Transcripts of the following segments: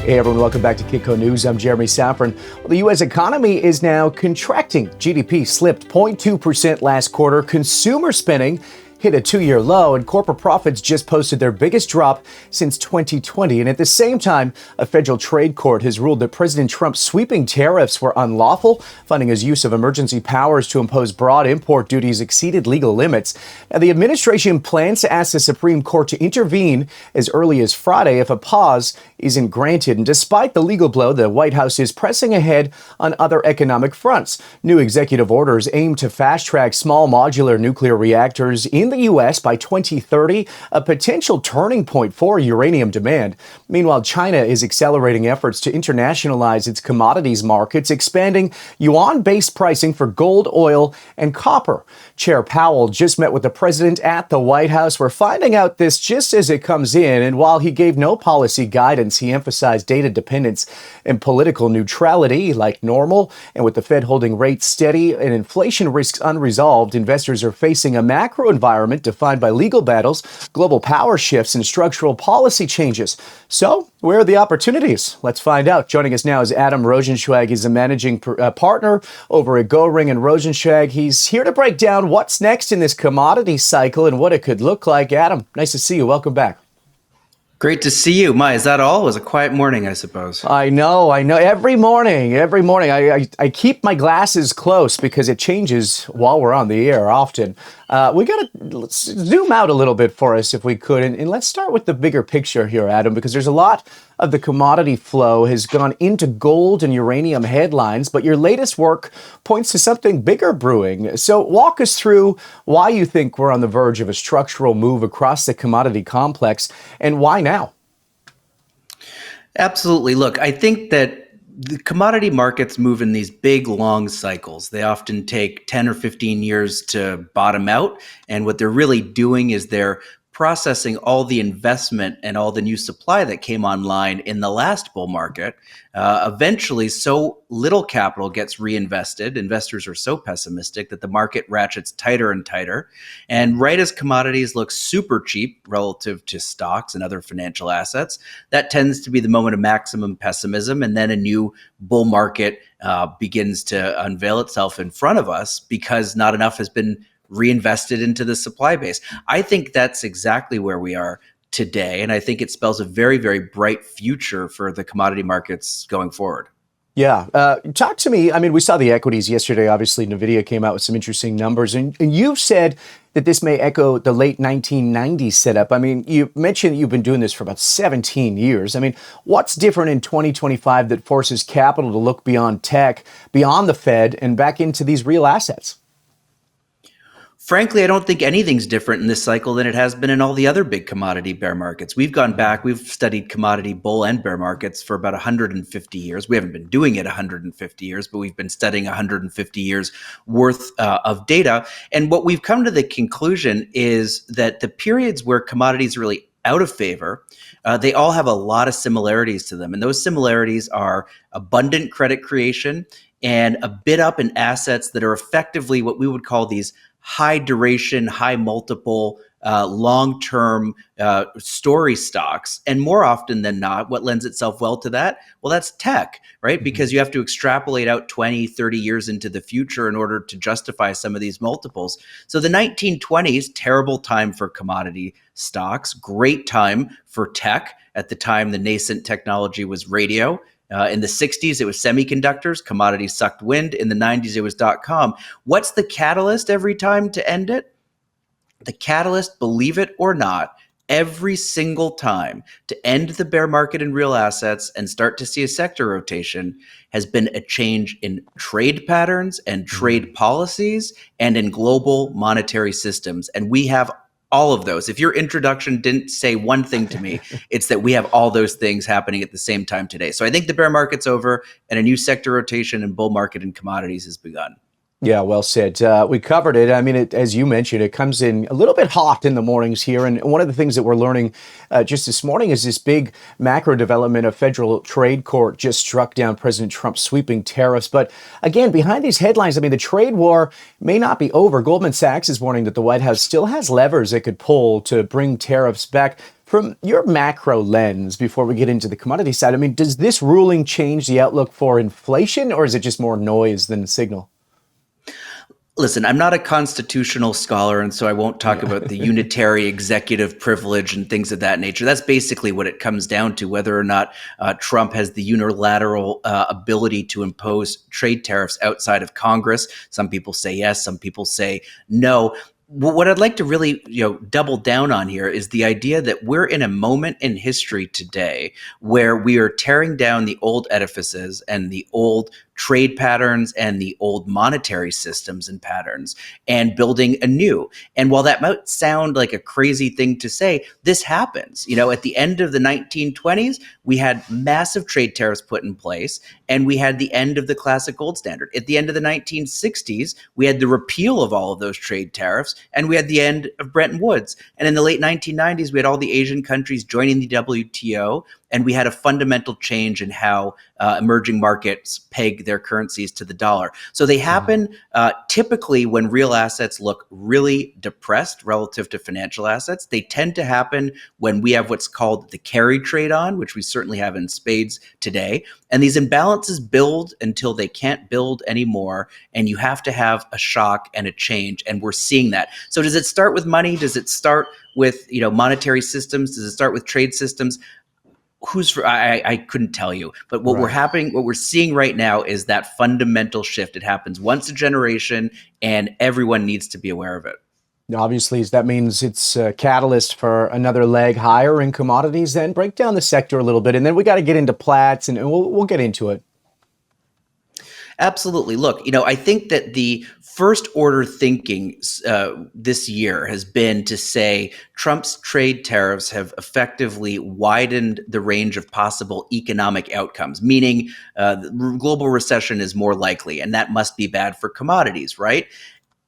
Hey everyone, welcome back to Kitco News. I'm Jeremy Safran. Well, the U.S. economy is now contracting. GDP slipped 0.2% last quarter. Consumer spending hit a two-year low, and corporate profits just posted their biggest drop since 2020. And at the same time, a federal trade court has ruled that President Trump's sweeping tariffs were unlawful, finding his use of emergency powers to impose broad import duties exceeded legal limits. Now, the administration plans to ask the Supreme Court to intervene as early as Friday if a pause isn't granted. And despite the legal blow, the White House is pressing ahead on other economic fronts. New executive orders aim to fast-track small modular nuclear reactors in the U.S. by 2030, a potential turning point for uranium demand. Meanwhile, China is accelerating efforts to internationalize its commodities markets, expanding yuan-based pricing for gold, oil, and copper. Chair Powell just met with the president at the White House. We're finding out this just as it comes in, and while he gave no policy guidance, he emphasized data dependence and political neutrality like normal. And with the Fed holding rates steady and inflation risks unresolved, investors are facing a macro environment defined by legal battles, global power shifts, and structural policy changes. So, where are the opportunities? Let's find out. Joining us now is Adam Rozencwajg. He's a managing partner over at Goehring Rozencwajg. He's here to break down what's next in this commodity cycle and what it could look like. Adam, nice to see you. Welcome back. Great to see you. Is that all? It was a quiet morning, I suppose. I know. Every morning, I keep my glasses close because it changes while we're on the air often. We got to zoom out a little bit for us if we could. And let's start with the bigger picture here, Adam, because there's a lot of the commodity flow has gone into gold and uranium headlines, but your latest work points to something bigger brewing. So walk us through why you think we're on the verge of a structural move across the commodity complex and why now? Absolutely. Look, I think that the commodity markets move in these big, long cycles. They often take 10 or 15 years to bottom out. And what they're really doing is they're processing all the investment and all the new supply that came online in the last bull market. Eventually, so little capital gets reinvested. Investors are so pessimistic that the market ratchets tighter and tighter. And right as commodities look super cheap relative to stocks and other financial assets, that tends to be the moment of maximum pessimism. And then a new bull market begins to unveil itself in front of us because not enough has been reinvested into the supply base. I think that's exactly where we are today. And I think it spells a very, very bright future for the commodity markets going forward. Yeah. Talk to me. I mean, we saw the equities yesterday. Obviously, NVIDIA came out with some interesting numbers. And you've said that this may echo the late 1990s setup. I mean, you mentioned that you've been doing this for about 17 years. I mean, what's different in 2025 that forces capital to look beyond tech, beyond the Fed, and back into these real assets? Frankly, I don't think anything's different in this cycle than it has been in all the other big commodity bear markets. We've gone back, we've studied commodity bull and bear markets for about 150 years. We haven't been doing it 150 years, but we've been studying 150 years worth of data. And what we've come to the conclusion is that the periods where commodities are really out of favor, they all have a lot of similarities to them. And those similarities are abundant credit creation and a bid up in assets that are effectively what we would call these high duration, high multiple, long-term story stocks. And more often than not, what lends itself well to that? Well, that's tech, right? Mm-hmm. Because you have to extrapolate out 20, 30 years into the future in order to justify some of these multiples. So the 1920s, terrible time for commodity stocks, great time for tech. At the time, the nascent technology was radio. In the 60s, it was semiconductors. Commodities sucked wind. In the 90s, it was .com. What's the catalyst every time to end it? The catalyst, believe it or not, every single time to end the bear market in real assets and start to see a sector rotation has been a change in trade patterns and trade policies and in global monetary systems. And we have all of those. If your introduction didn't say one thing to me, it's that we have all those things happening at the same time today. So I think the bear market's over and a new sector rotation and bull market in commodities has begun. Yeah, well said. We covered it. I mean, as you mentioned, it comes in a little bit hot in the mornings here. And one of the things that we're learning just this morning is this big macro development. A federal trade court just struck down President Trump's sweeping tariffs. But again, behind these headlines, I mean, the trade war may not be over. Goldman Sachs is warning that the White House still has levers it could pull to bring tariffs back From your macro lens, before we get into the commodity side, I mean, does this ruling change the outlook for inflation, or is it just more noise than a signal? Listen, I'm not a constitutional scholar, and so I won't talk Yeah. about the unitary executive privilege and things of that nature. That's basically what it comes down to, whether or not Trump has the unilateral ability to impose trade tariffs outside of Congress. Some people say yes, some people say no. What I'd like to really, double down on here is the idea that we're in a moment in history today where we are tearing down the old edifices and the old trade patterns and the old monetary systems and patterns and building anew. And while that might sound like a crazy thing to say, this happens. At the end of the 1920s, we had massive trade tariffs put in place, and we had the end of the classic gold standard. At the end of the 1960s, we had the repeal of all of those trade tariffs, and we had the end of Bretton Woods. And in the late 1990s, we had all the Asian countries joining the WTO, and we had a fundamental change in how emerging markets peg their currencies to the dollar. So they happen typically when real assets look really depressed relative to financial assets. They tend to happen when we have what's called the carry trade on, which we certainly have in spades today. And these imbalances build until they can't build anymore. And you have to have a shock and a change. And we're seeing that. So does it start with money? Does it start with monetary systems? Does it start with trade systems? I couldn't tell you, but what we're seeing right now is that fundamental shift. It happens once a generation, and everyone needs to be aware of it. Obviously, that means it's a catalyst for another leg higher in commodities. Then break down the sector a little bit, and then we got to get into Platts, and we'll get into it. Absolutely. Look, I think that the first order thinking this year has been to say Trump's trade tariffs have effectively widened the range of possible economic outcomes, meaning global recession is more likely, and that must be bad for commodities, right?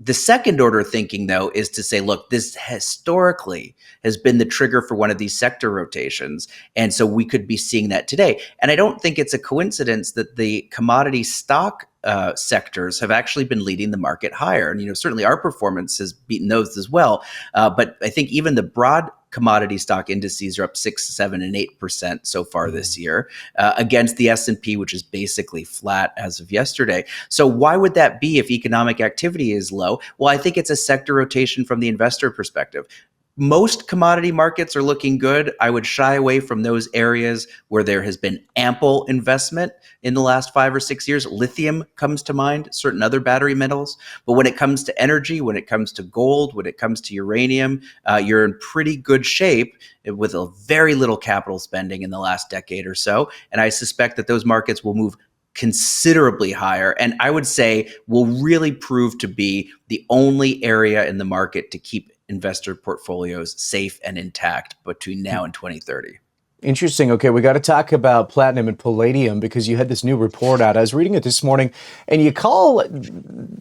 The second order thinking, though, is to say, look, this historically has been the trigger for one of these sector rotations. And so we could be seeing that today. And I don't think it's a coincidence that the commodity stock sectors have actually been leading the market higher. And, certainly our performance has beaten those as well. But I think even the broad commodity stock indices are up 6, 7, and 8% so far this year against the S&P, which is basically flat as of yesterday. So why would that be if economic activity is low? Well, I think it's a sector rotation from the investor perspective. Most commodity markets are looking good. I would shy away from those areas where there has been ample investment in the last 5 or 6 years. Lithium comes to mind, certain other battery metals. But when it comes to energy, when it comes to gold, when it comes to uranium, you're in pretty good shape with a very little capital spending in the last decade or so. And I suspect that those markets will move considerably higher, and I would say will really prove to be the only area in the market to keep investor portfolios safe and intact between now and 2030. Interesting. Okay, we got to talk about platinum and palladium because you had this new report out. I was reading it this morning, and you call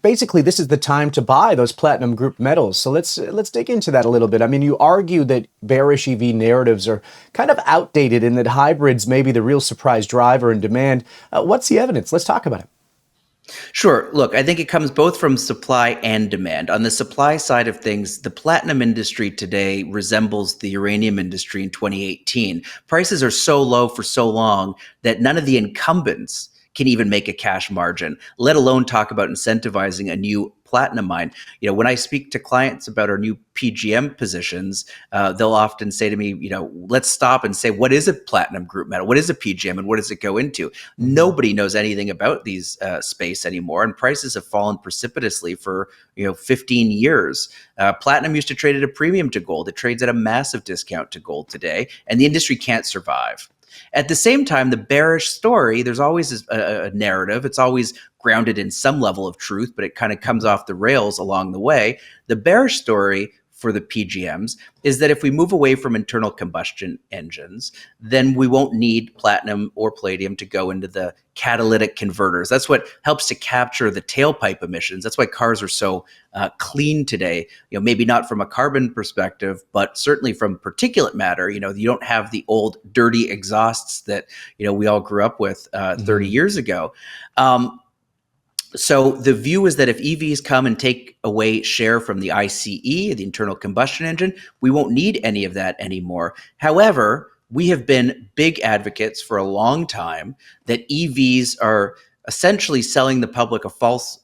basically this is the time to buy those platinum group metals. So let's dig into that a little bit. I mean, you argue that bearish EV narratives are kind of outdated and that hybrids may be the real surprise driver in demand. What's the evidence? Let's talk about it. Sure. Look, I think it comes both from supply and demand. On the supply side of things, the platinum industry today resembles the uranium industry in 2018. Prices are so low for so long that none of the incumbents can even make a cash margin, let alone talk about incentivizing a new platinum mine. When I speak to clients about our new PGM positions, they'll often say to me, let's stop and say, what is a platinum group metal? What is a PGM and what does it go into? Nobody knows anything about these space anymore, and prices have fallen precipitously for 15 years. Platinum used to trade at a premium to gold. It trades at a massive discount to gold today, and the industry can't survive. At the same time, the bearish story, there's always a narrative. It's always grounded in some level of truth, but it kind of comes off the rails along the way. The bearish story for the PGMs is that if we move away from internal combustion engines, then we won't need platinum or palladium to go into the catalytic converters. That's what helps to capture the tailpipe emissions. That's why cars are so clean today. Maybe not from a carbon perspective, but certainly from particulate matter. You don't have the old dirty exhausts that we all grew up with 30 years ago. So the view is that if EVs come and take away share from the ICE, the internal combustion engine, we won't need any of that anymore. However, we have been big advocates for a long time that EVs are essentially selling the public a false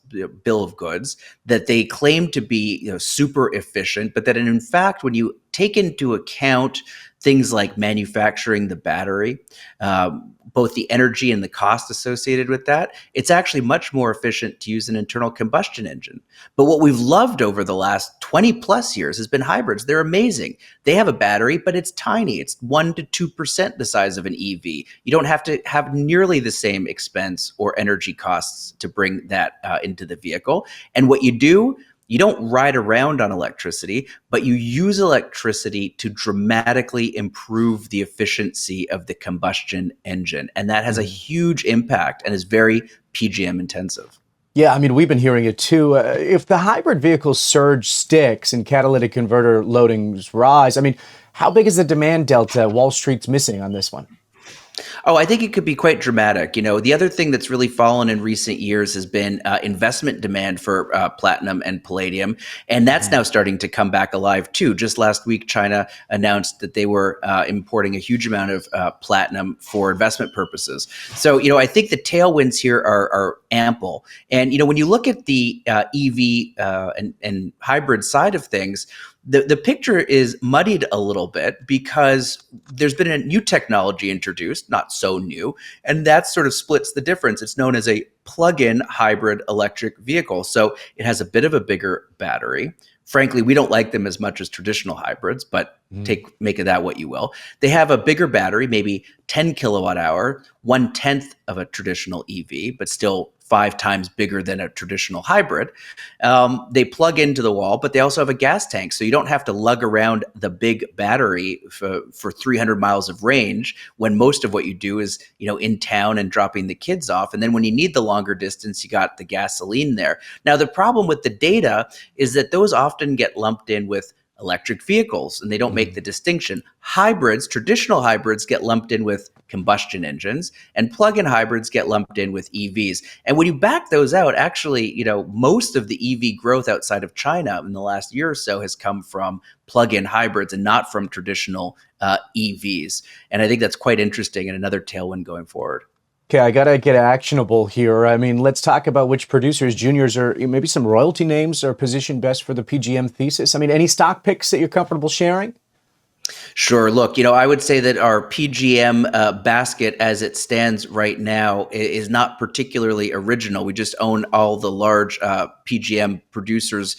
bill of goods, that they claim to be super efficient, but that in fact, when you take into account things like manufacturing the battery, both the energy and the cost associated with that, it's actually much more efficient to use an internal combustion engine. But what we've loved over the last 20 plus years has been hybrids. They're amazing. They have a battery, but it's tiny. It's 1% to 2% the size of an EV. You don't have to have nearly the same expense or energy costs to bring that into the vehicle. And what you do, you don't ride around on electricity, but you use electricity to dramatically improve the efficiency of the combustion engine. And that has a huge impact and is very PGM intensive. Yeah, I mean, we've been hearing it too. If the hybrid vehicle surge sticks and catalytic converter loadings rise, I mean, how big is the demand delta Wall Street's missing on this one? Oh, I think it could be quite dramatic. The other thing that's really fallen in recent years has been investment demand for platinum and palladium. And that's now starting to come back alive too. Just last week, China announced that they were importing a huge amount of platinum for investment purposes. So, I think the tailwinds here are ample. And, when you look at the EV and hybrid side of things, the picture is muddied a little bit because there's been a new technology introduced, not so new, and that sort of splits the difference. It's known as a plug-in hybrid electric vehicle. So it has a bit of a bigger battery. Frankly, we don't like them as much as traditional hybrids, but make of that what you will. They have a bigger battery, maybe 10 kilowatt hour, 1/10 of a traditional EV, but still 5 times bigger than a traditional hybrid. They plug into the wall, but they also have a gas tank. So you don't have to lug around the big battery for 300 miles of range when most of what you do is, in town and dropping the kids off. And then when you need the longer distance, you got the gasoline there. Now, the problem with the data is that those often get lumped in with electric vehicles, and they don't make the distinction. Hybrids, traditional hybrids, get lumped in with combustion engines, and plug-in hybrids get lumped in with EVs. And when you back those out, actually, most of the EV growth outside of China in the last year or so has come from plug-in hybrids and not from traditional EVs. And I think that's quite interesting and another tailwind going forward. Okay, I got to get actionable here. I mean, let's talk about which producers, juniors, or maybe some royalty names are positioned best for the PGM thesis. I mean, any stock picks that you're comfortable sharing? Sure. Look, I would say that our PGM basket as it stands right now is not particularly original. We just own all the large PGM producers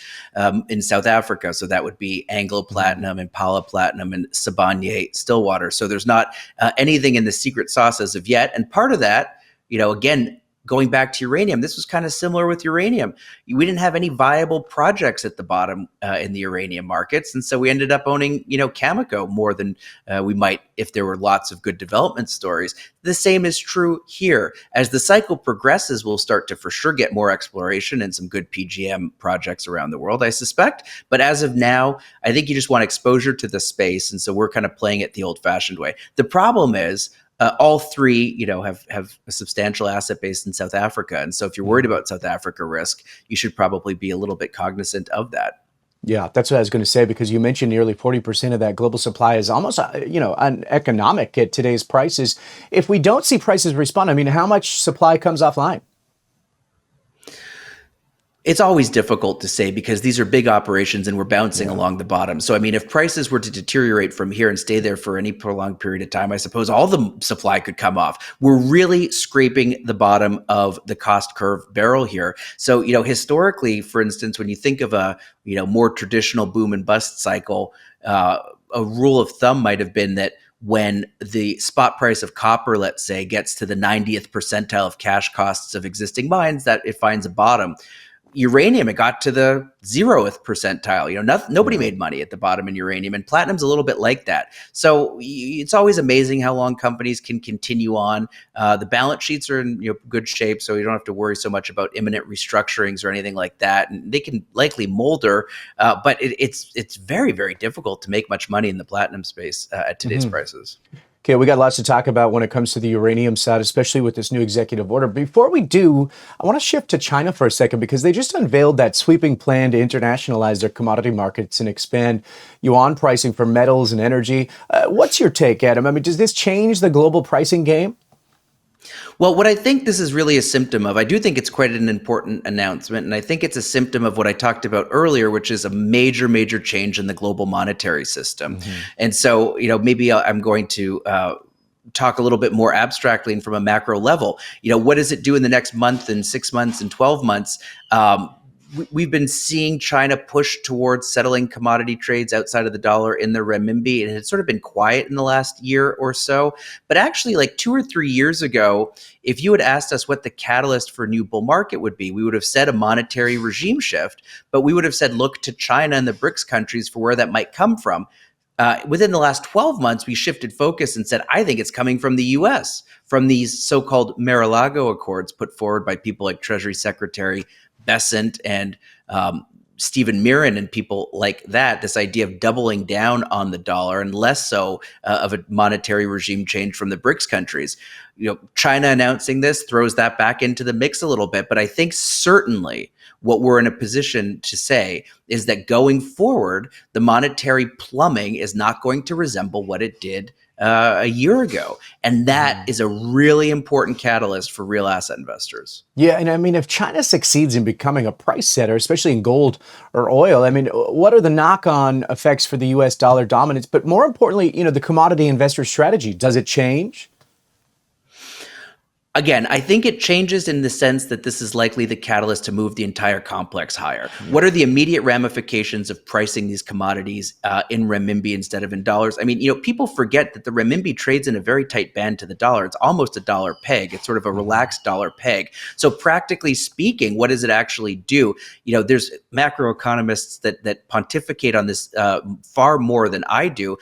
in South Africa. So that would be Anglo Platinum, Impala Platinum, and Sibanye Stillwater. So there's not anything in the secret sauce as of yet. And part of that, again, going back to uranium, this was kind of similar with uranium. We didn't have any viable projects at the bottom in the uranium markets. And so we ended up owning, Cameco more than we might if there were lots of good development stories. The same is true here. As the cycle progresses, we'll start to for sure get more exploration and some good PGM projects around the world, I suspect. But as of now, I think you just want exposure to the space. And so we're kind of playing it the old-fashioned way. The problem is, all three, have a substantial asset base in South Africa. And so if you're worried about South Africa risk, you should probably be a little bit cognizant of that. Yeah, that's what I was going to say, because you mentioned nearly 40% of that global supply is almost, uneconomic at today's prices. If we don't see prices respond, I mean, how much supply comes offline? It's always difficult to say because these are big operations and we're bouncing along the bottom. So, I mean, if prices were to deteriorate from here and stay there for any prolonged period of time, I suppose all the supply could come off. We're really scraping the bottom of the cost curve barrel here. So, historically, for instance, when you think of a, more traditional boom and bust cycle, a rule of thumb might have been that when the spot price of copper, let's say, gets to the 90th percentile of cash costs of existing mines, that it finds a bottom. Uranium, it got to the 0th percentile. Nobody made money at the bottom in uranium, and platinum's a little bit like that. So it's always amazing how long companies can continue on. The balance sheets are in good shape, so you don't have to worry so much about imminent restructurings or anything like that. And they can likely molder, but it's very, very difficult to make much money in the platinum space at today's prices. Okay, we got lots to talk about when it comes to the uranium side, especially with this new executive order. Before we do, I want to shift to China for a second because they just unveiled that sweeping plan to internationalize their commodity markets and expand yuan pricing for metals and energy. What's your take, Adam? I mean, does this change the global pricing game? Well, what I think this is really a symptom of, I do think it's quite an important announcement. And I think it's a symptom of what I talked about earlier, which is a major, major change in the global monetary system. And so, maybe I'm going to talk a little bit more abstractly and from a macro level. What does it do in the next month and 6 months and 12 months? We've been seeing China push towards settling commodity trades outside of the dollar in the renminbi. And it's sort of been quiet in the last year or so. But actually, like 2 or 3 years ago, if you had asked us what the catalyst for a new bull market would be, we would have said a monetary regime shift. But we would have said, look to China and the BRICS countries for where that might come from. Within the last 12 months, we shifted focus and said, I think it's coming from the U.S., from these so-called Mar-a-Lago Accords put forward by people like Treasury Secretary Bessent and Stephen Mirren and people like that, this idea of doubling down on the dollar and less so of a monetary regime change from the BRICS countries. China announcing this throws that back into the mix a little bit. But I think certainly what we're in a position to say is that going forward, the monetary plumbing is not going to resemble what it did a year ago. And that is a really important catalyst for real asset investors. Yeah, and I mean, if China succeeds in becoming a price setter, especially in gold or oil, I mean, what are the knock-on effects for the U.S. dollar dominance? But more importantly, the commodity investor strategy, does it change? Again, I think it changes in the sense that this is likely the catalyst to move the entire complex higher. What are the immediate ramifications of pricing these commodities in renminbi instead of in dollars? I mean, people forget that the renminbi trades in a very tight band to the dollar. It's almost a dollar peg. It's sort of a relaxed dollar peg. So practically speaking, what does it actually do? There's macroeconomists that pontificate on this far more than I do.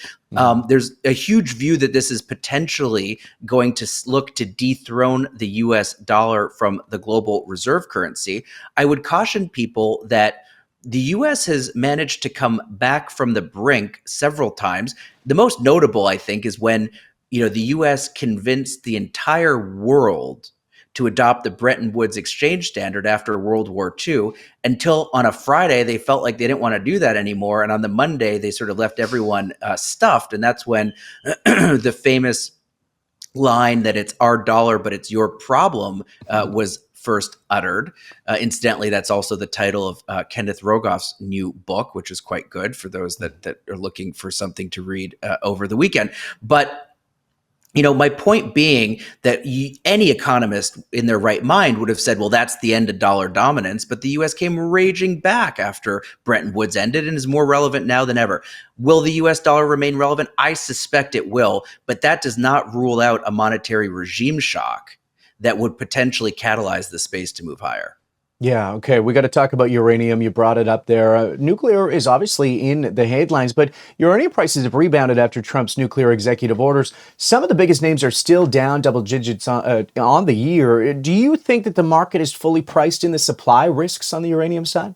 There's a huge view that this is potentially going to look to dethrone the US dollar from the global reserve currency. I would caution people that the US has managed to come back from the brink several times. The most notable, I think, is when the US convinced the entire world to adopt the Bretton Woods exchange standard after World War II, until on a Friday, they felt like they didn't want to do that anymore. And on the Monday, they sort of left everyone stuffed. And that's when the famous line that it's our dollar, but it's your problem was first uttered. Incidentally, that's also the title of Kenneth Rogoff's new book, which is quite good for those that are looking for something to read over the weekend. But my point being that any economist in their right mind would have said, well, that's the end of dollar dominance. But the U.S. came raging back after Bretton Woods ended and is more relevant now than ever. Will the U.S. dollar remain relevant? I suspect it will. But that does not rule out a monetary regime shock that would potentially catalyze the space to move higher. Yeah, okay. We got to talk about uranium. You brought it up there. Nuclear is obviously in the headlines, but uranium prices have rebounded after Trump's nuclear executive orders. Some of the biggest names are still down double digits on the year. Do you think that the market is fully priced in the supply risks on the uranium side?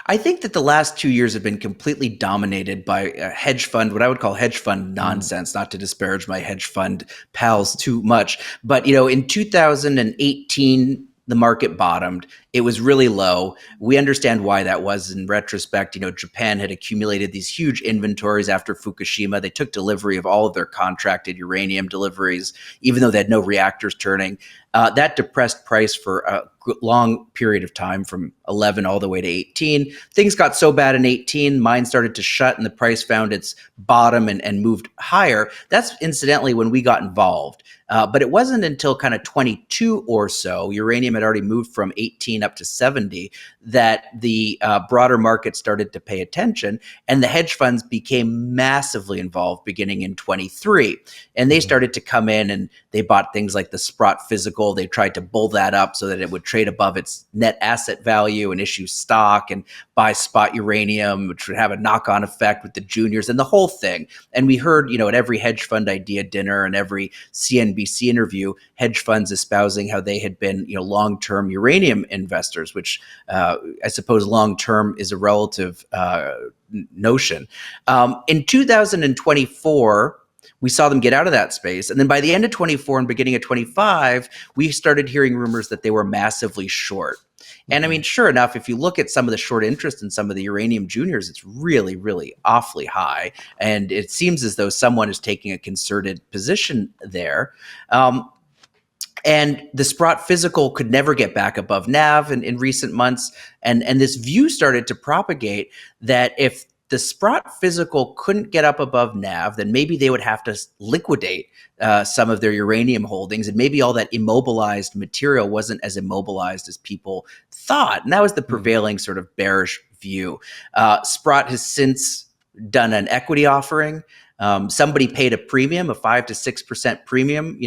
I think that the last 2 years have been completely dominated by a hedge fund, what I would call hedge fund nonsense, not to disparage my hedge fund pals too much. But, in 2018, the market bottomed. It was really low. We understand why that was in retrospect. Japan had accumulated these huge inventories after Fukushima. They took delivery of all of their contracted uranium deliveries, even though they had no reactors turning. That depressed price for a long period of time from 11 all the way to 18. Things got so bad in 18, mines started to shut and the price found its bottom and moved higher. That's incidentally when we got involved. But it wasn't until kind of 22 or so, uranium had already moved from 18 up to 70, that the broader market started to pay attention, and the hedge funds became massively involved beginning in 23. And they started to come in and they bought things like the Sprott Physical. They tried to bull that up so that it would trade above its net asset value and issue stock and buy spot uranium, which would have a knock-on effect with the juniors and the whole thing. And we heard, at every hedge fund idea dinner and every CNBC interview, hedge funds espousing how they had been, long-term uranium investors, which I suppose long-term is a relative notion. In 2024, We saw them get out of that space. And then by the end of 24 and beginning of 25, we started hearing rumors that they were massively short. And I mean, sure enough, if you look at some of the short interest in some of the uranium juniors, it's really, really awfully high. And it seems as though someone is taking a concerted position there. And the Sprott physical could never get back above NAV in recent months. And this view started to propagate that if the Sprott physical couldn't get up above NAV, then maybe they would have to liquidate some of their uranium holdings. And maybe all that immobilized material wasn't as immobilized as people thought. And that was the prevailing sort of bearish view. Sprott has since done an equity offering. Somebody paid a premium, a 5 to 6% premium,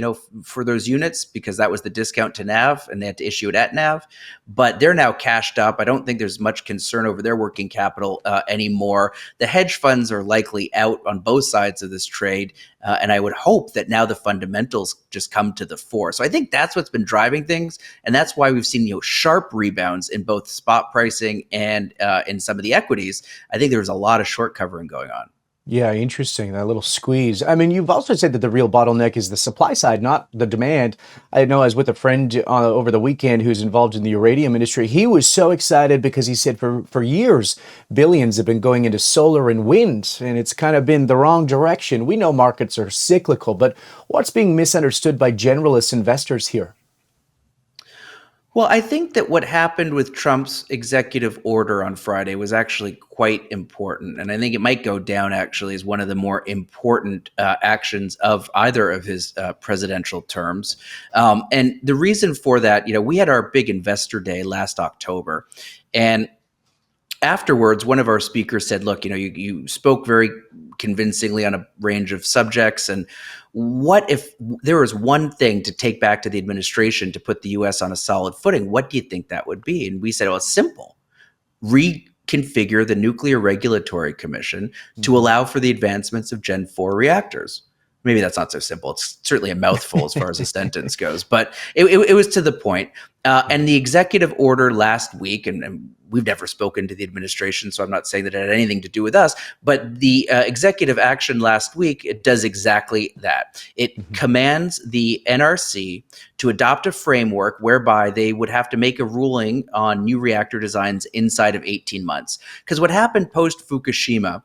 for those units because that was the discount to NAV, and they had to issue it at NAV. But they're now cashed up. I don't think there's much concern over their working capital anymore. The hedge funds are likely out on both sides of this trade, and I would hope that now the fundamentals just come to the fore. So I think that's what's been driving things, and that's why we've seen sharp rebounds in both spot pricing and in some of the equities. I think there was a lot of short covering going on. Yeah, interesting. That little squeeze. I mean, you've also said that the real bottleneck is the supply side, not the demand. I know I was with a friend over the weekend who's involved in the uranium industry. He was so excited because he said for years, billions have been going into solar and wind, and it's kind of been the wrong direction. We know markets are cyclical, but what's being misunderstood by generalist investors here? Well, I think that what happened with Trump's executive order on Friday was actually quite important. And I think it might go down actually as one of the more important actions of either of his presidential terms. And the reason for that, we had our big investor day last October. And afterwards, one of our speakers said, look, you spoke very convincingly on a range of subjects. And what if there was one thing to take back to the administration to put the U.S. on a solid footing? What do you think that would be? And we said, well, it's simple. Reconfigure the Nuclear Regulatory Commission to allow for the advancements of Gen 4 reactors. Maybe that's not so simple. It's certainly a mouthful as far as a sentence goes, but it was to the point. And the executive order last week, and we've never spoken to the administration, so I'm not saying that it had anything to do with us, but the executive action last week, it does exactly that. It commands the NRC to adopt a framework whereby they would have to make a ruling on new reactor designs inside of 18 months. Because what happened post-Fukushima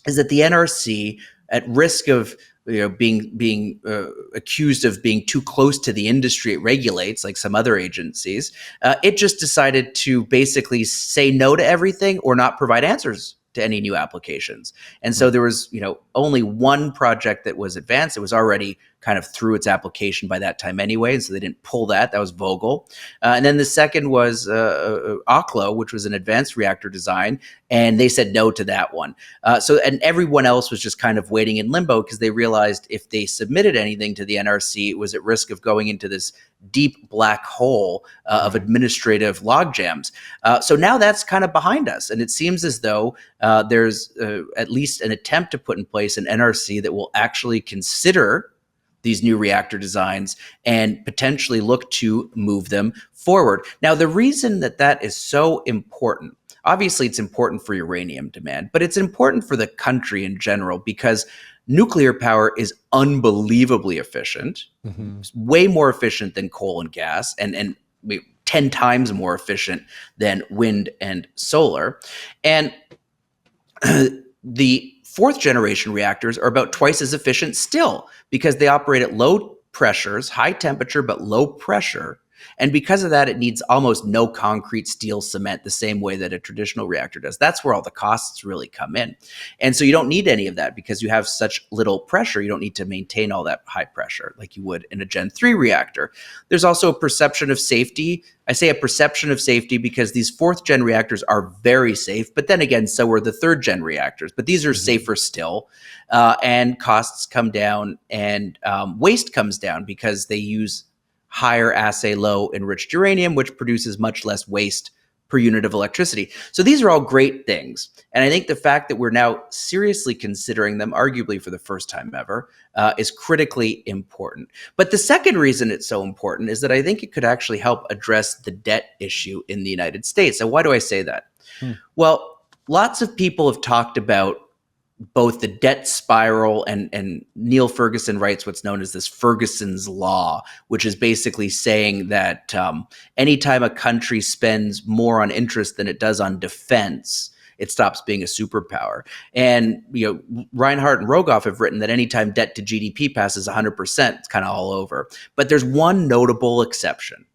is that the NRC, at risk of being accused of being too close to the industry it regulates, like some other agencies, it just decided to basically say no to everything or not provide answers to any new applications. And so there was, only one project that was advanced. It was already kind of through its application by that time anyway, and so they didn't pull that. That was Vogtle. And then the second was Oklo, which was an advanced reactor design, and they said no to that one. And everyone else was just kind of waiting in limbo because they realized if they submitted anything to the NRC, it was at risk of going into this deep black hole of administrative logjams. So now that's kind of behind us, and it seems as though there's at least an attempt to put in place an NRC that will actually consider these new reactor designs and potentially look to move them forward. Now, the reason that is so important, obviously it's important for uranium demand, but it's important for the country in general because nuclear power is unbelievably efficient, way more efficient than coal and gas, and 10 times more efficient than wind and solar. And the fourth generation reactors are about twice as efficient still because they operate at low pressures, high temperature, but low pressure. And because of that, it needs almost no concrete, steel, cement, the same way that a traditional reactor does. That's where all the costs really come in. And so you don't need any of that because you have such little pressure. You don't need to maintain all that high pressure like you would in a Gen 3 reactor. There's also a perception of safety. I say a perception of safety because these fourth gen reactors are very safe, but then again, so are the third gen reactors. But these are safer still, and costs come down and waste comes down because they use higher assay low enriched uranium, which produces much less waste per unit of electricity. So these are all great things. And I think the fact that we're now seriously considering them, arguably for the first time ever, is critically important. But the second reason it's so important is that I think it could actually help address the debt issue in the United States. And why do I say that? Well, lots of people have talked about both the debt spiral and Neil Ferguson writes what's known as this Ferguson's Law, which is basically saying that anytime a country spends more on interest than it does on defense, it stops being a superpower. And Reinhardt and Rogoff have written that anytime debt to GDP passes 100%, it's kind of all over. But there's one notable exception,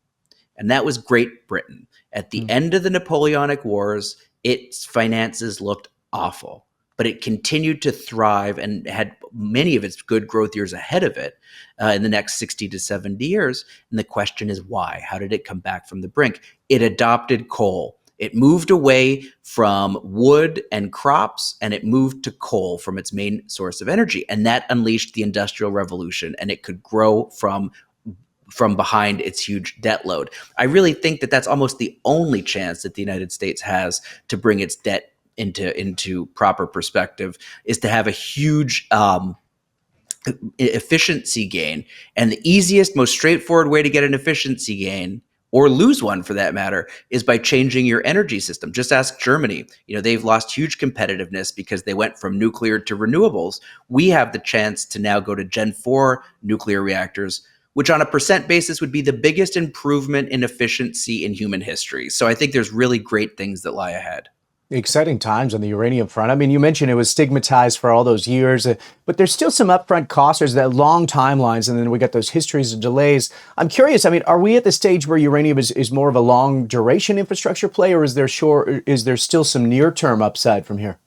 and that was Great Britain. At the end of the Napoleonic Wars, its finances looked awful, but it continued to thrive and had many of its good growth years ahead of it in the next 60 to 70 years. And the question is why? How did it come back from the brink? It adopted coal. It moved away from wood and crops, and it moved to coal from its main source of energy. And that unleashed the Industrial Revolution, and it could grow from behind its huge debt load. I really think that that's almost the only chance that the United States has to bring its debt into proper perspective, is to have a huge efficiency gain. And the easiest, most straightforward way to get an efficiency gain, or lose one for that matter, is by changing your energy system. Just ask Germany. They've lost huge competitiveness because they went from nuclear to renewables. We have the chance to now go to Gen 4 nuclear reactors, which on a percent basis would be the biggest improvement in efficiency in human history. So I think there's really great things that lie ahead. Exciting times on the uranium front. I mean, you mentioned it was stigmatized for all those years, but there's still some upfront costs. There's that long timelines, and then we got those histories of delays. I'm curious, I mean, are we at the stage where uranium is more of a long duration infrastructure play, or is there still some near-term upside from here?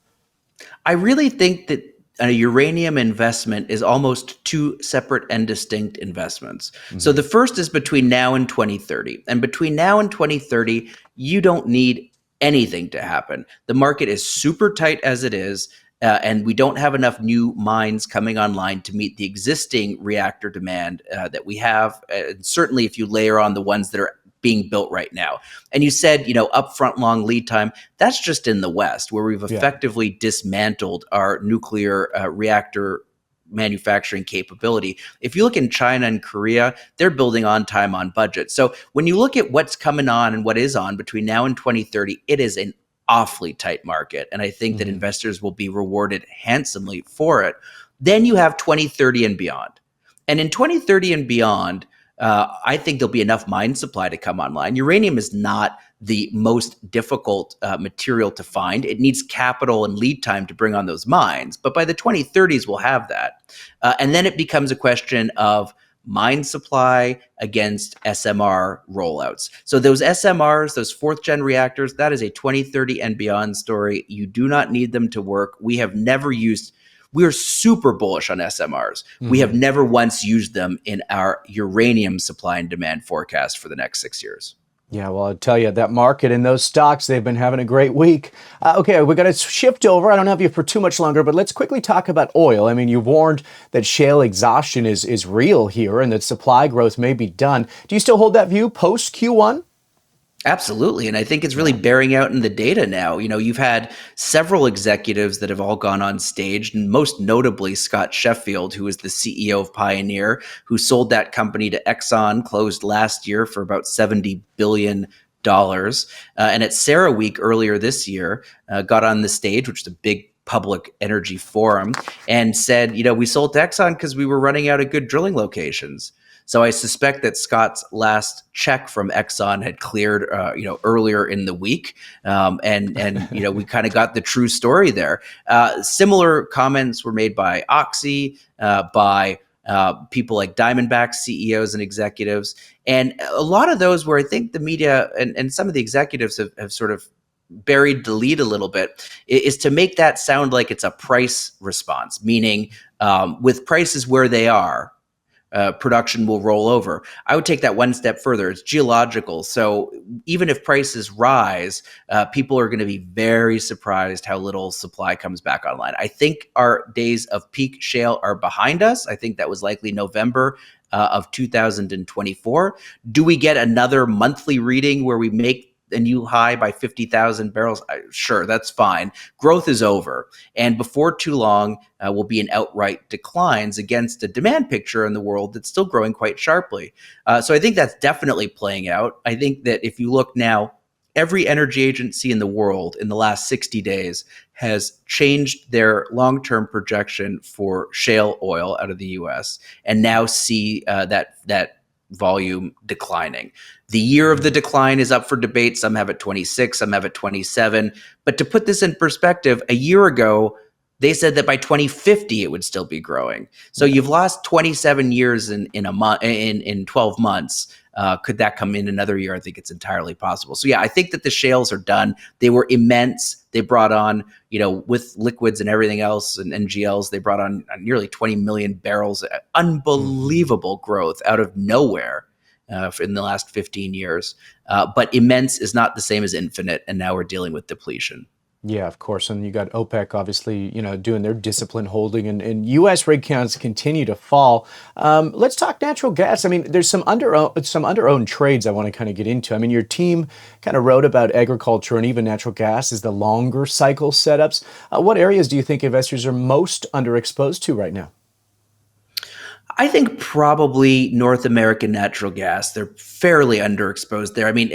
I really think that a uranium investment is almost two separate and distinct investments. Mm-hmm. So the first is between now and 2030. And between now and 2030, you don't need anything to happen. The market is super tight as it is, and we don't have enough new mines coming online to meet the existing reactor demand that we have. Certainly, if you layer on the ones that are being built right now. And you said, upfront long lead time. That's just in the West, where we've effectively dismantled our nuclear reactor manufacturing capability. If you look in China and Korea, they're building on time, on budget. So when you look at what's coming on and what is on between now and 2030, it is an awfully tight market. And I think that investors will be rewarded handsomely for it. Then you have 2030 and beyond. And in 2030 and beyond, I think there'll be enough mine supply to come online. Uranium is not the most difficult material to find. It needs capital and lead time to bring on those mines. But by the 2030s, we'll have that. And then it becomes a question of mine supply against SMR rollouts. So those SMRs, those fourth gen reactors, that is a 2030 and beyond story. You do not need them to work. We are super bullish on SMRs. Mm-hmm. We have never once used them in our uranium supply and demand forecast for the next 6 years. Yeah, well, I'll tell you, that market and those stocks, they've been having a great week. Okay, we're going to shift over. I don't have you for too much longer, but let's quickly talk about oil. I mean, you warned that shale exhaustion is real here and that supply growth may be done. Do you still hold that view post Q1? Absolutely. And I think it's really bearing out in the data now. You've had several executives that have all gone on stage, and most notably Scott Sheffield, who is the CEO of Pioneer, who sold that company to Exxon, closed last year for about $70 billion. And at CERAWeek earlier this year, got on the stage, which is a big public energy forum, and said, we sold to Exxon because we were running out of good drilling locations. So I suspect that Scott's last check from Exxon had cleared, earlier in the week, and we kind of got the true story there. Similar comments were made by Oxy, by people like Diamondback CEOs and executives, and a lot of those where I think the media and some of the executives have sort of buried the lead a little bit, is to make that sound like it's a price response, meaning with prices where they are, production will roll over. I would take that one step further. It's geological. So even if prices rise, people are going to be very surprised how little supply comes back online. I think our days of peak shale are behind us. I think that was likely November of 2024. Do we get another monthly reading where we make a new high by 50,000 barrels? Sure, that's fine. Growth is over. And before too long, will be in outright declines against a demand picture in the world that's still growing quite sharply. So I think that's definitely playing out. I think that if you look now every energy agency in the world in the last 60 days has changed their long-term projection for shale oil out of the U.S. and now see that volume declining. The year of the decline is up for debate. Some have it 26, some have it 27. But to put this in perspective, a year ago, they said that by 2050 it would still be growing. So you've lost 27 years in a month, in 12 months. Could that come in another year? I think it's entirely possible. So yeah, I think that the shales are done. They were immense. They brought on, with liquids and everything else and NGLs, they brought on nearly 20 million barrels. Unbelievable growth out of nowhere in the last 15 years. But immense is not the same as infinite, and now we're dealing with depletion. Yeah, of course. And you got OPEC, obviously, doing their discipline holding, and U.S. rig counts continue to fall. Let's talk natural gas. I mean, there's some under-owned trades I want to kind of get into. I mean, your team kind of wrote about agriculture and even natural gas as the longer cycle setups. What areas do you think investors are most underexposed to right now? I think probably North American natural gas. They're fairly underexposed there. I mean,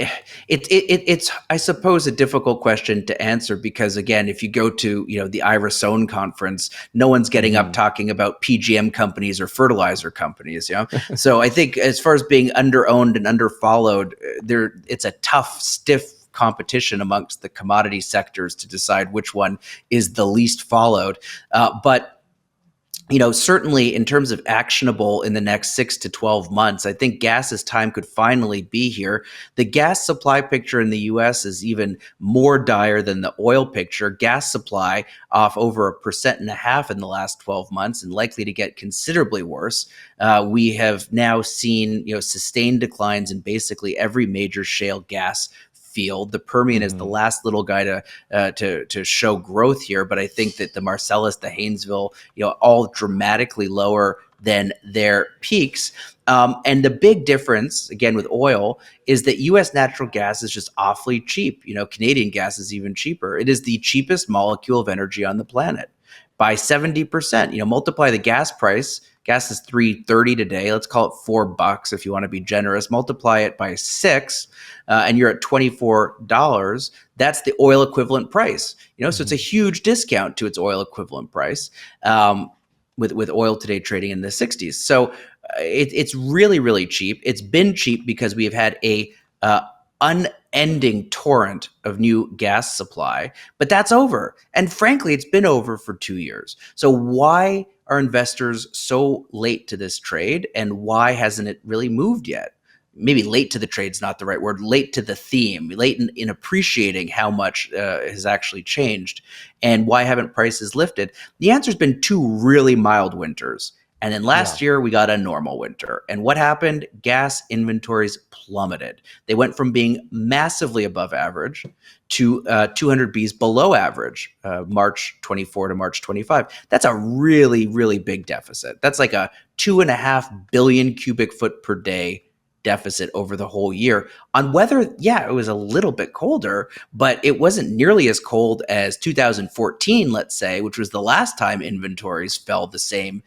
it's I suppose a difficult question to answer because again, if you go to the Irisone conference, no one's getting up talking about PGM companies or fertilizer companies. So I think as far as being underowned and underfollowed, it's a tough, stiff competition amongst the commodity sectors to decide which one is the least followed. But certainly in terms of actionable in the next 6 to 12 months, I think gas's time could finally be here. The gas supply picture in the U.S. is even more dire than the oil picture. Gas supply off over 1.5% in the last 12 months and likely to get considerably worse. We have now seen sustained declines in basically every major shale gas field. The Permian is the last little guy to show growth here, but I think that the Marcellus, the Haynesville, all dramatically lower than their peaks. And the big difference, again, with oil is that U.S. natural gas is just awfully cheap. Canadian gas is even cheaper. It is the cheapest molecule of energy on the planet by 70%. Multiply the gas price. Gas is $3.30 today. Let's call it $4 if you want to be generous. Multiply it by 6, and you're at $24. That's the oil equivalent price. So it's a huge discount to its oil equivalent price. With oil today trading in the 60s. So it's really, really cheap. It's been cheap because we've had a unending torrent of new gas supply, but that's over. And frankly, it's been over for 2 years. So why are investors so late to this trade, and why hasn't it really moved yet? Maybe late to the trade is not the right word, late to the theme, late in appreciating how much has actually changed, and why haven't prices lifted? The answer has been 2 really mild winters. And then last year, we got a normal winter. And what happened? Gas inventories plummeted. They went from being massively above average to 200 Bs below average, March 24 to March 25. That's a really, really big deficit. That's like a 2.5 billion cubic foot per day deficit over the whole year. On weather, yeah, it was a little bit colder, but it wasn't nearly as cold as 2014, let's say, which was the last time inventories fell the same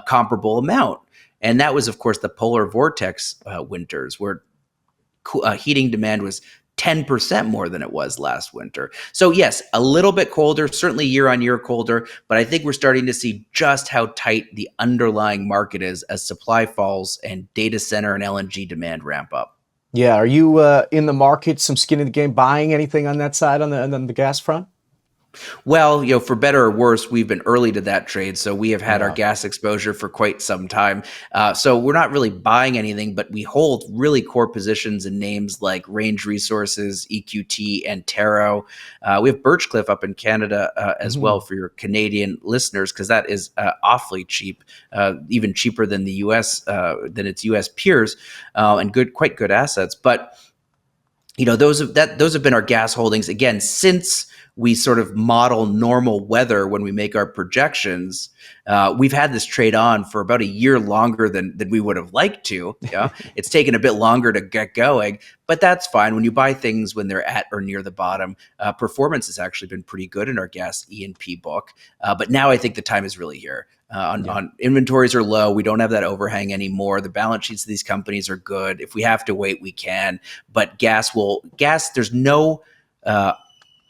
comparable amount. And that was, of course, the polar vortex winters, where heating demand was 10% more than it was last winter. So yes, a little bit colder, certainly year on year colder, but I think we're starting to see just how tight the underlying market is as supply falls and data center and LNG demand ramp up. Yeah, are you in the market, some skin in the game, buying anything on that side on the gas front? Well, for better or worse, we've been early to that trade. So we have had our gas exposure for quite some time. So we're not really buying anything, but we hold really core positions in names like Range Resources, EQT, and Taro. We have Birchcliff up in Canada as well for your Canadian listeners, because that is awfully cheap, even cheaper than the U.S., than its U.S. peers, and quite good assets. But those have been our gas holdings again since we sort of model normal weather when we make our projections. We've had this trade on for about a year longer than we would have liked to. Yeah, it's taken a bit longer to get going, but that's fine. When you buy things when they're at or near the bottom, performance has actually been pretty good in our gas E&P book. But now I think the time is really here. On inventories are low. We don't have that overhang anymore. The balance sheets of these companies are good. If we have to wait, we can. But gas, there's no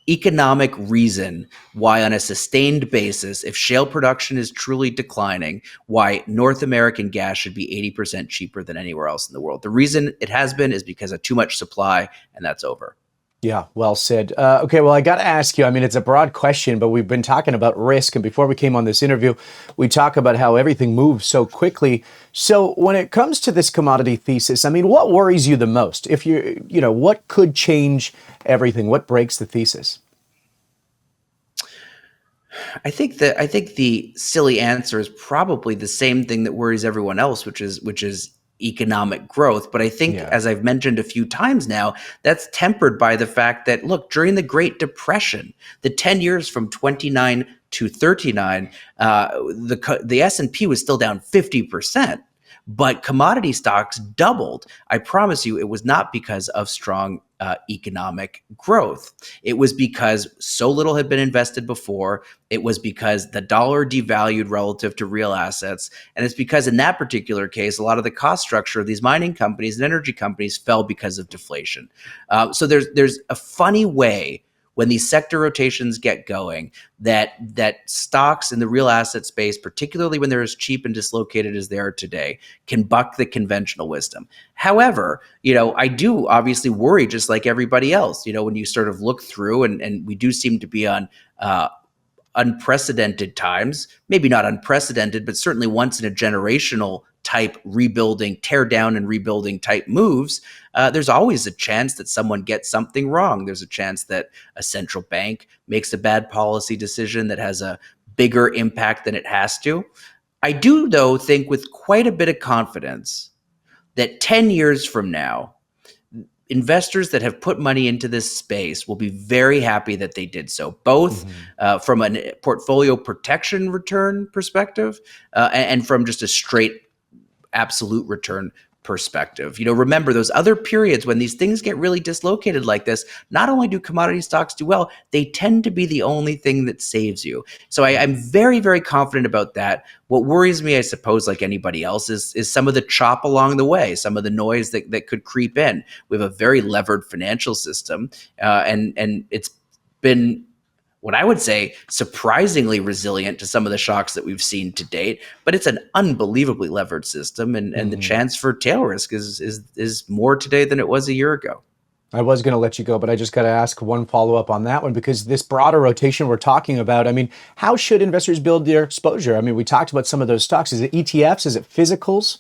economic reason why, on a sustained basis, if shale production is truly declining, why North American gas should be 80% cheaper than anywhere else in the world. The reason it has been is because of too much supply, and that's over. Yeah, well said. Okay, well, I got to ask you, I mean, it's a broad question, but we've been talking about risk. And before we came on this interview, we talk about how everything moves so quickly. So when it comes to this commodity thesis, I mean, what worries you the most? If what could change everything? What breaks the thesis? I think the silly answer is probably the same thing that worries everyone else, which is economic growth. But I think, as I've mentioned a few times now, that's tempered by the fact that, look, during the Great Depression, the 10 years from 29 to 39, the S&P was still down 50%. But commodity stocks doubled. I promise you, it was not because of strong economic growth. It was because so little had been invested before. It was because the dollar devalued relative to real assets. And it's because in that particular case, a lot of the cost structure of these mining companies and energy companies fell because of deflation. So there's a funny way when these sector rotations get going, that stocks in the real asset space, particularly when they're as cheap and dislocated as they are today, can buck the conventional wisdom. However, I do obviously worry, just like everybody else, when you sort of look through, and we do seem to be on unprecedented times, maybe not unprecedented, but certainly once in a generational type rebuilding, tear down and rebuilding type moves, there's always a chance that someone gets something wrong. There's a chance that a central bank makes a bad policy decision that has a bigger impact than it has to. I do, though, think with quite a bit of confidence that 10 years from now, investors that have put money into this space will be very happy that they did so, both from a portfolio protection return perspective and from just a straight absolute return perspective. Remember those other periods when these things get really dislocated like this, not only do commodity stocks do well, they tend to be the only thing that saves you. So I'm very, very confident about that. What worries me, I suppose, like anybody else, is some of the chop along the way, some of the noise that could creep in. We have a very levered financial system, and it's been, what I would say, surprisingly resilient to some of the shocks that we've seen to date. But it's an unbelievably levered system, and the chance for tail risk is more today than it was a year ago. I was going to let you go, but I just got to ask one follow-up on that one, because this broader rotation we're talking about, I mean, how should investors build their exposure? I mean, we talked about some of those stocks. Is it ETFs? Is it physicals?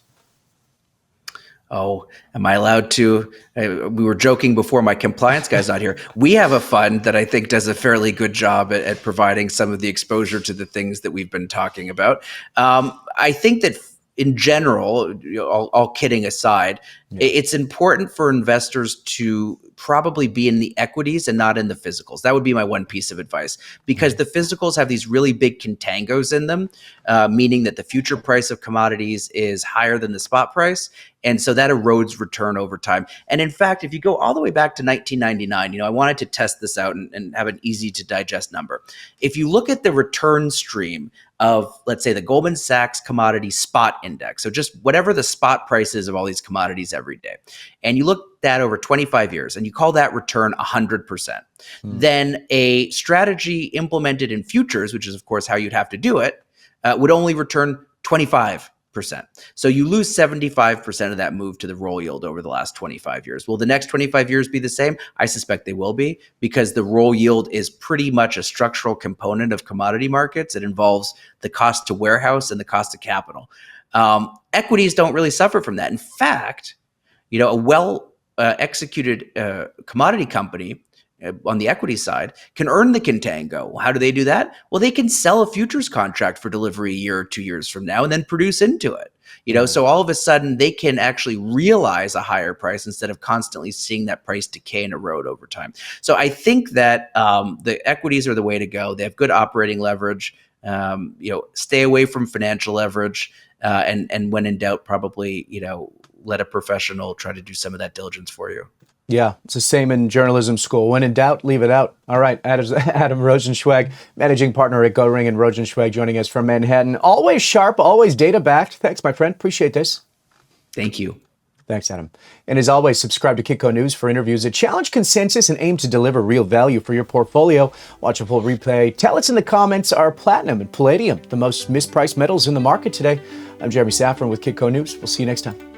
Oh, am I allowed to? We were joking before, my compliance guy's not here. We have a fund that I think does a fairly good job at providing some of the exposure to the things that we've been talking about. I think that in general, all kidding aside, it's important for investors to probably be in the equities and not in the physicals. That would be my one piece of advice, because the physicals have these really big contangos in them, meaning that the future price of commodities is higher than the spot price. And so that erodes return over time. And in fact, if you go all the way back to 1999, I wanted to test this out and have an easy to digest number. If you look at the return stream of, let's say, the Goldman Sachs commodity spot index, so just whatever the spot price is of all these commodities every day, and you look at that over 25 years and you call that return 100%, then a strategy implemented in futures, which is of course how you'd have to do it, would only return 25%. So you lose 75% of that move to the roll yield over the last 25 years. Will the next 25 years be the same? I suspect they will be, because the roll yield is pretty much a structural component of commodity markets. It involves the cost to warehouse and the cost of capital. Equities don't really suffer from that. In fact, a well executed commodity company on the equity side can earn the contango. How do they do that? Well, they can sell a futures contract for delivery a year or 2 years from now and then produce into it. So all of a sudden they can actually realize a higher price instead of constantly seeing that price decay and erode over time. So I think that the equities are the way to go. They have good operating leverage. Stay away from financial leverage, and when in doubt, probably let a professional try to do some of that diligence for you. Yeah, it's the same in journalism school. When in doubt, leave it out. All right, Adam Rozencwajg, managing partner at Goehring Rozencwajg, joining us from Manhattan. Always sharp, always data-backed. Thanks, my friend. Appreciate this. Thank you. Thanks, Adam. And as always, subscribe to Kitco News for interviews that challenge consensus and aim to deliver real value for your portfolio. Watch a full replay. Tell us in the comments, are platinum and palladium the most mispriced metals in the market today? I'm Jeremy Safran with Kitco News. We'll see you next time.